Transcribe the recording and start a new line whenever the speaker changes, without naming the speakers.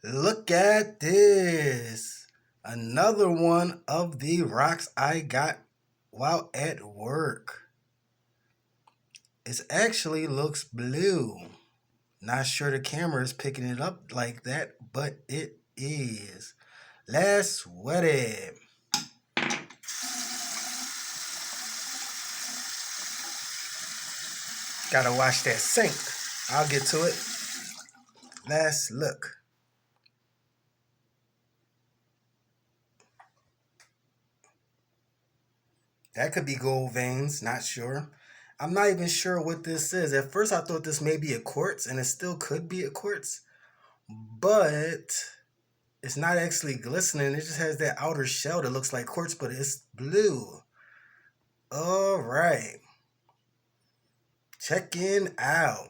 Look at this. Another one of the rocks I got while at work. It actually looks blue. Not sure the camera is picking it up like that, but it is. Let's sweat it. Gotta wash that sink. I'll get to it. Let's look. That could be gold veins, not sure. I'm not even sure what this is. At first, I thought this may be a quartz, and it still could be a quartz, but it's not actually glistening. It just has that outer shell that looks like quartz, but it's blue. All right, checking out.